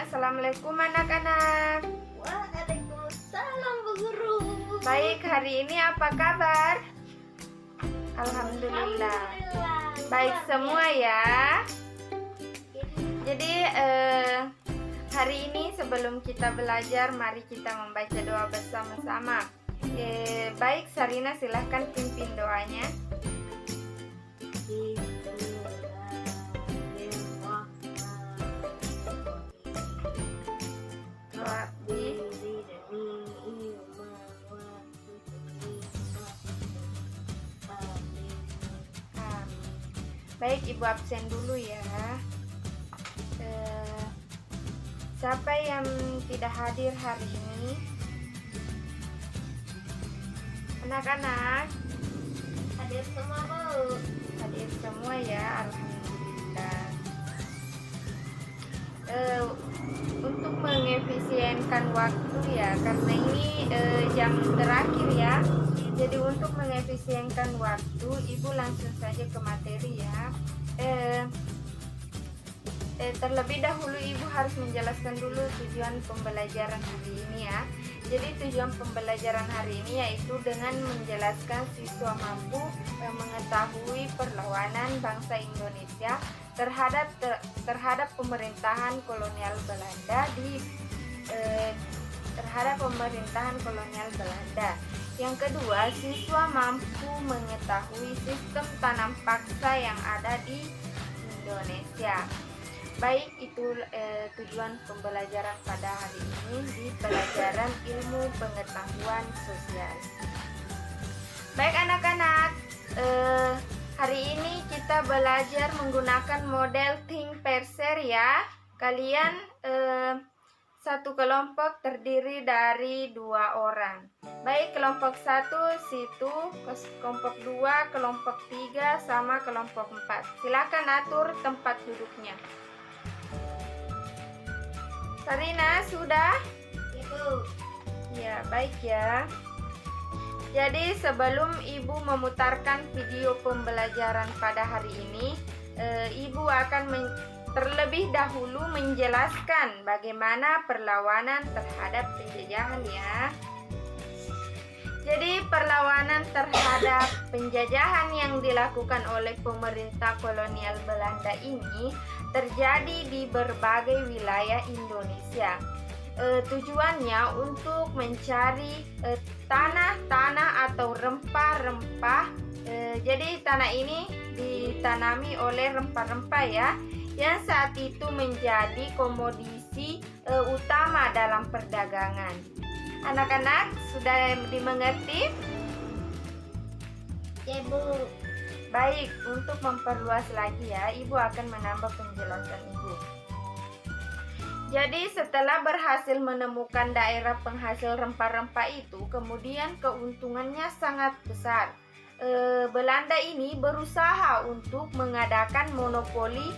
Assalamualaikum anak-anak. Waalaikumsalam Bu Guru. Baik, hari ini apa kabar? Alhamdulillah. Baik semua ya. Jadi hari ini sebelum kita belajar, mari kita membaca doa bersama-sama. Baik, Sarina silahkan pimpin doanya. Baik, Ibu absen dulu ya. Siapa yang tidak hadir hari ini? Anak-anak Hadir semua Bu. hadir semua ya, alhamdulillah. Untuk mengefisienkan waktu ya, karena ini jam terakhir ya. Jadi untuk mengefisienkan waktu, Ibu langsung saja ke materi ya. Terlebih dahulu Ibu harus menjelaskan dulu tujuan pembelajaran hari ini ya. Jadi tujuan pembelajaran hari ini yaitu dengan menjelaskan siswa mampu mengetahui perlawanan bangsa Indonesia terhadap pemerintahan kolonial Belanda Yang kedua, siswa mampu mengetahui sistem tanam paksa yang ada di Indonesia. Baik, itu tujuan pembelajaran pada hari ini di pelajaran ilmu pengetahuan sosial. Baik anak-anak, hari ini kita belajar menggunakan model Think Pair Share ya. Kalian satu kelompok terdiri dari 2 orang. Baik, kelompok 1 situ, kelompok 2, kelompok 3, sama kelompok 4. Silakan atur tempat duduknya. Sarina, sudah? Ibu. Ya, baik ya. Jadi sebelum Ibu memutarkan video pembelajaran pada hari ini, Ibu akan terlebih dahulu menjelaskan bagaimana perlawanan terhadap penjajahan ya. Jadi perlawanan terhadap penjajahan yang dilakukan oleh pemerintah kolonial Belanda ini terjadi di berbagai wilayah Indonesia. Tujuannya untuk mencari tanah-tanah atau rempah-rempah. Jadi tanah ini ditanami oleh rempah-rempah ya, yang saat itu menjadi komodisi utama dalam perdagangan. Anak-anak sudah dimengerti? Ya Bu. Baik, untuk memperluas lagi ya, Ibu akan menambah penjelasan Ibu. Jadi setelah berhasil menemukan daerah penghasil rempah-rempah itu, kemudian keuntungannya sangat besar. Belanda ini berusaha untuk mengadakan monopoli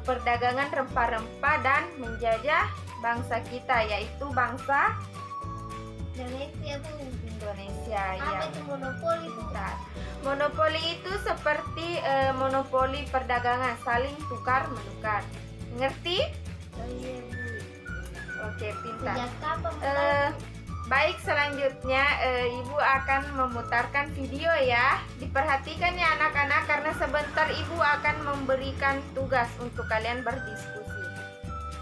perdagangan rempah-rempah dan menjajah bangsa kita, yaitu bangsa Indonesia Bu. Indonesia. Apa itu monopoli Bu? Monopoli itu seperti monopoli perdagangan, saling tukar menukar. Ngerti? Oh iya Bu. Oke, pintar. Sejak kapan Bu? Baik, selanjutnya Ibu akan memutarkan video ya. Diperhatikan ya anak-anak, karena sebentar Ibu akan memberikan tugas untuk kalian berdiskusi.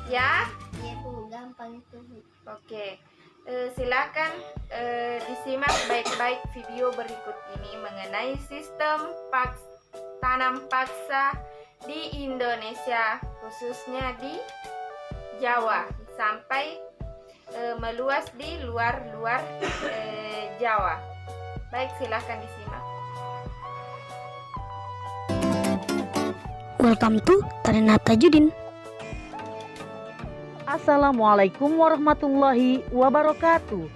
Ya? Iya Bu, gampang itu Bu. Oke. Silakan disimak baik-baik video berikut ini mengenai sistem tanam paksa di Indonesia, khususnya di Jawa, sampai meluas di luar Jawa. Baik, silakan disimak. Welcome to Tarinata Judin. Assalamualaikum warahmatullahi wabarakatuh.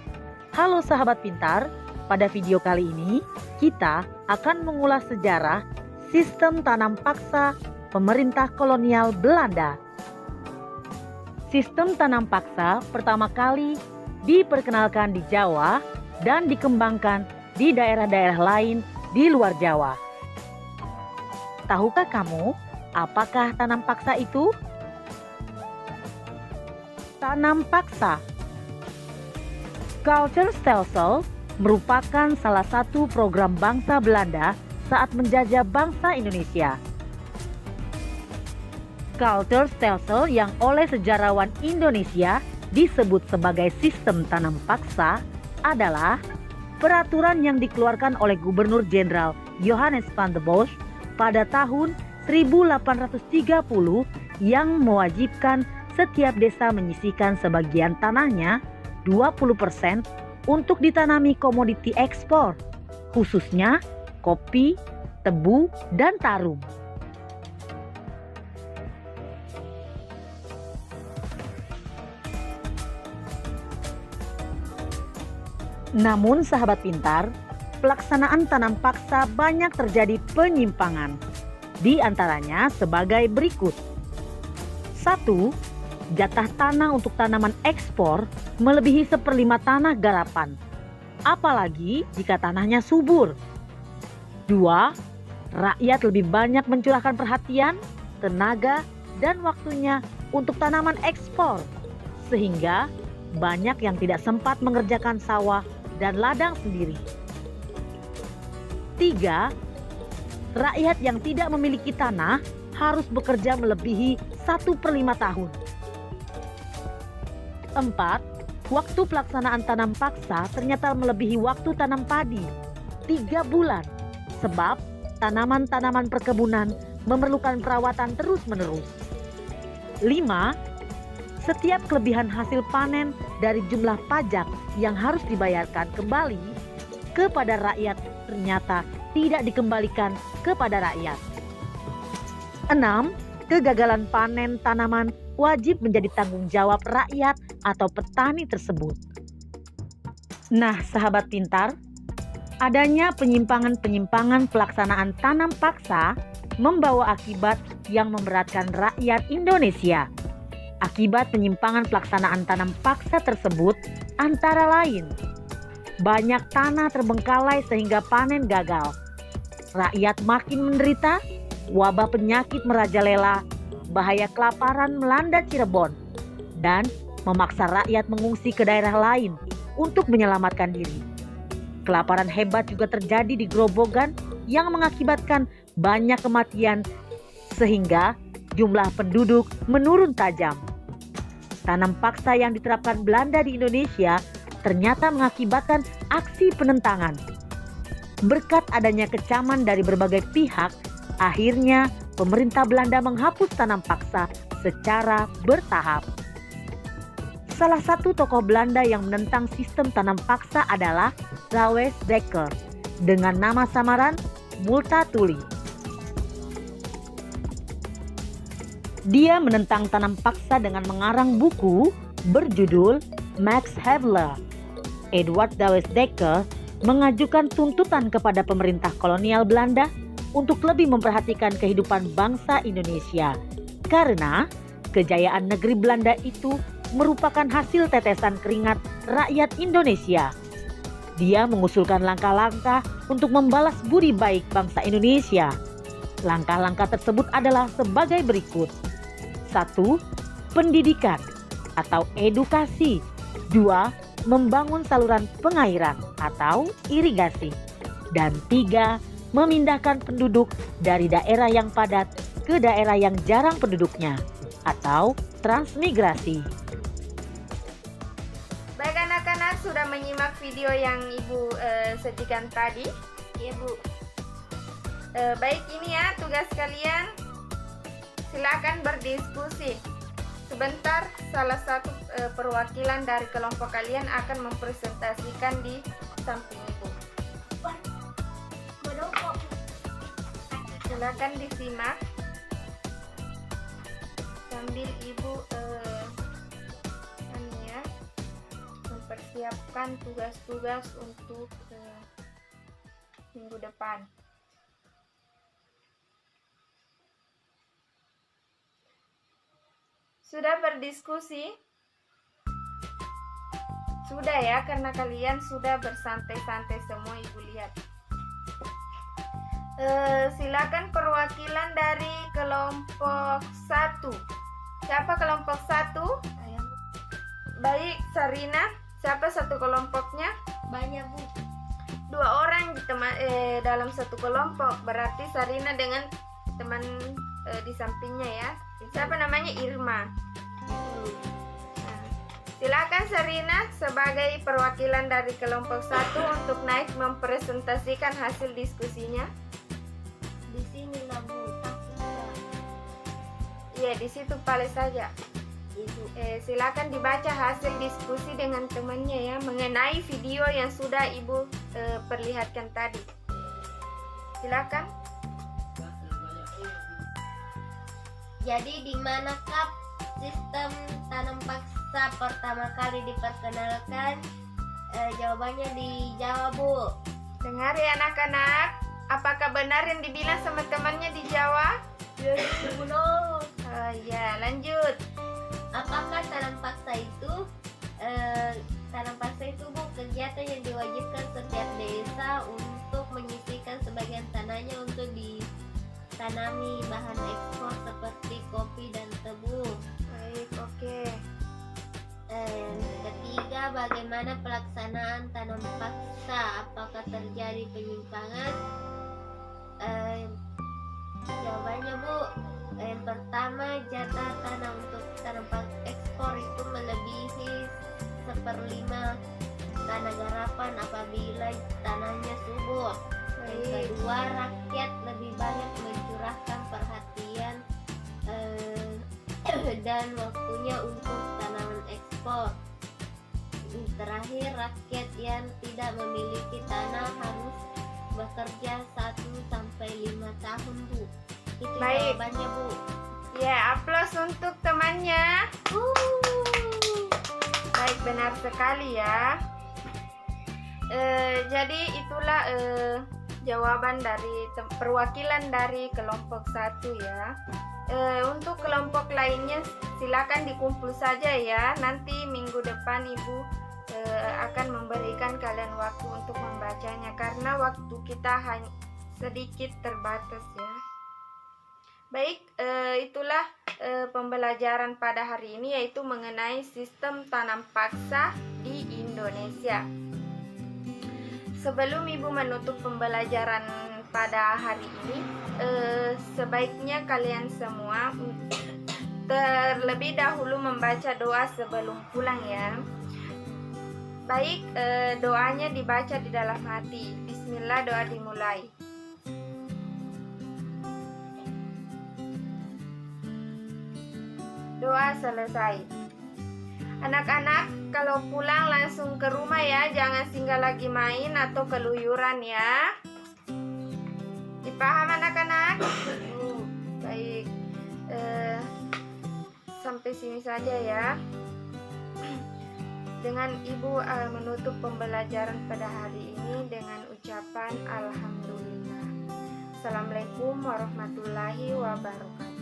Halo sahabat pintar, pada video kali ini kita akan mengulas sejarah sistem tanam paksa pemerintah kolonial Belanda. Sistem tanam paksa pertama kali diperkenalkan di Jawa dan dikembangkan di daerah-daerah lain di luar Jawa. Tahukah kamu apakah tanam paksa itu? Tanam paksa. Cultuurstelsel merupakan salah satu program bangsa Belanda saat menjajah bangsa Indonesia. Cultuurstelsel yang oleh sejarawan Indonesia disebut sebagai sistem tanam paksa adalah peraturan yang dikeluarkan oleh Gubernur Jenderal Johannes van der Bosch pada tahun 1830 yang mewajibkan setiap desa menyisihkan sebagian tanahnya 20% untuk ditanami komoditi ekspor, khususnya kopi, tebu, dan tarum. Namun sahabat pintar, pelaksanaan tanam paksa banyak terjadi penyimpangan. Di antaranya sebagai berikut. 1. Jatah tanah untuk tanaman ekspor melebihi 1/5 tanah garapan, apalagi jika tanahnya subur. 2. Rakyat lebih banyak mencurahkan perhatian, tenaga, dan waktunya untuk tanaman ekspor, sehingga banyak yang tidak sempat mengerjakan sawah dan ladang sendiri. 3. Rakyat yang tidak memiliki tanah harus bekerja melebihi 1/5 tahun. 4. Waktu pelaksanaan tanam paksa ternyata melebihi waktu tanam padi 3 bulan, sebab tanaman-tanaman perkebunan memerlukan perawatan terus-menerus. 5. Setiap kelebihan hasil panen dari jumlah pajak yang harus dibayarkan kembali kepada rakyat ternyata tidak dikembalikan kepada rakyat. 6. Kegagalan panen tanaman wajib menjadi tanggung jawab rakyat atau petani tersebut. Nah, sahabat pintar, adanya penyimpangan-penyimpangan pelaksanaan tanam paksa membawa akibat yang memberatkan rakyat Indonesia. Akibat penyimpangan pelaksanaan tanam paksa tersebut antara lain: banyak tanah terbengkalai sehingga panen gagal, rakyat makin menderita, wabah penyakit merajalela, bahaya kelaparan melanda Cirebon, dan memaksa rakyat mengungsi ke daerah lain untuk menyelamatkan diri. Kelaparan hebat juga terjadi di Grobogan yang mengakibatkan banyak kematian sehingga jumlah penduduk menurun tajam. Tanam paksa yang diterapkan Belanda di Indonesia ternyata mengakibatkan aksi penentangan. Berkat adanya kecaman dari berbagai pihak, akhirnya pemerintah Belanda menghapus tanam paksa secara bertahap. Salah satu tokoh Belanda yang menentang sistem tanam paksa adalah Lauwers Dekker dengan nama samaran Multatuli. Dia menentang tanam paksa dengan mengarang buku berjudul Max Havelaar. Edward Lauwers Dekker mengajukan tuntutan kepada pemerintah kolonial Belanda untuk lebih memperhatikan kehidupan bangsa Indonesia, karena kejayaan negeri Belanda itu merupakan hasil tetesan keringat rakyat Indonesia. Dia mengusulkan langkah-langkah untuk membalas budi baik bangsa Indonesia. Langkah-langkah tersebut adalah sebagai berikut. 1. Pendidikan atau edukasi. 2. Membangun saluran pengairan atau irigasi. Dan 3. Memindahkan penduduk dari daerah yang padat ke daerah yang jarang penduduknya atau transmigrasi. Baik anak-anak, sudah menyimak video yang Ibu sajikan tadi? Iya, Bu. Baik, ini ya tugas kalian. Silakan berdiskusi. Sebentar, salah satu perwakilan dari kelompok kalian akan mempresentasikan di samping Ibu. Silakan disimak sambil Ibu mempersiapkan tugas-tugas untuk minggu depan. Sudah berdiskusi? Sudah ya, karena kalian sudah bersantai-santai semua, Ibu lihat. Silakan perwakilan dari kelompok 1. Siapa kelompok 1? Baik, Sarina, siapa satu kelompoknya? Banyak Bu. 2 orang dalam satu kelompok. Berarti Sarina dengan teman di sampingnya ya. Siapa namanya? Irma. Nah, silakan Sarina sebagai perwakilan dari kelompok 1 untuk naik mempresentasikan hasil diskusinya. Di sini lah Bu. Iya, di situ paling saja. Itu. Silakan dibaca hasil diskusi dengan temannya ya mengenai video yang sudah Ibu perlihatkan tadi. Silakan. Jadi di manakah sistem tanam paksa pertama kali diperkenalkan? Jawabannya di Jawa Bu. Dengar ya anak-anak, apakah benar yang dibilang sama temannya di Jawa? Benar. Ya, lanjut. Apakah tanam paksa itu? Tanam paksa itu Bu, kegiatan yang diwajibkan setiap desa untuk menyisihkan sebagian tanahnya untuk ditanami bahan ekspor seperti kopi dan tebu. Baik, oke. Ketiga, bagaimana pelaksanaan tanam paksa? Apakah terjadi penyimpangan? Jawabannya Bu, yang pertama, jatah tanah untuk tanam ekspor itu melebihi 1/5 tanah garapan apabila tanahnya subur. Yang kedua, rakyat lebih banyak mencurahkan perhatian dan waktunya untuk tanaman ekspor. Terakhir, rakyat yang tidak memiliki tanah harus bekerja 1-5 tahun Bu. Itu Baik. jawabannya Bu. Ya, aplaus untuk temannya. Baik, benar sekali ya. Jadi itulah jawaban dari perwakilan dari kelompok 1 ya. Untuk kelompok lainnya silakan dikumpul saja ya. Nanti minggu depan Ibu akan memberikan kalian waktu untuk membacanya karena waktu kita hanya sedikit terbatas ya. Baik, itulah pembelajaran pada hari ini yaitu mengenai sistem tanam paksa di Indonesia. Sebelum Ibu menutup pembelajaran pada hari ini, sebaiknya kalian semua terlebih dahulu membaca doa sebelum pulang ya. Baik, doanya dibaca di dalam hati. Bismillah, doa dimulai. Doa selesai. Anak-anak, kalau pulang langsung ke rumah ya, jangan singgah lagi main atau keluyuran ya. Dipaham anak-anak? Baik, sampai sini saja ya. Dengan Ibu menutup pembelajaran pada hari ini dengan ucapan Alhamdulillah. Assalamualaikum warahmatullahi wabarakatuh.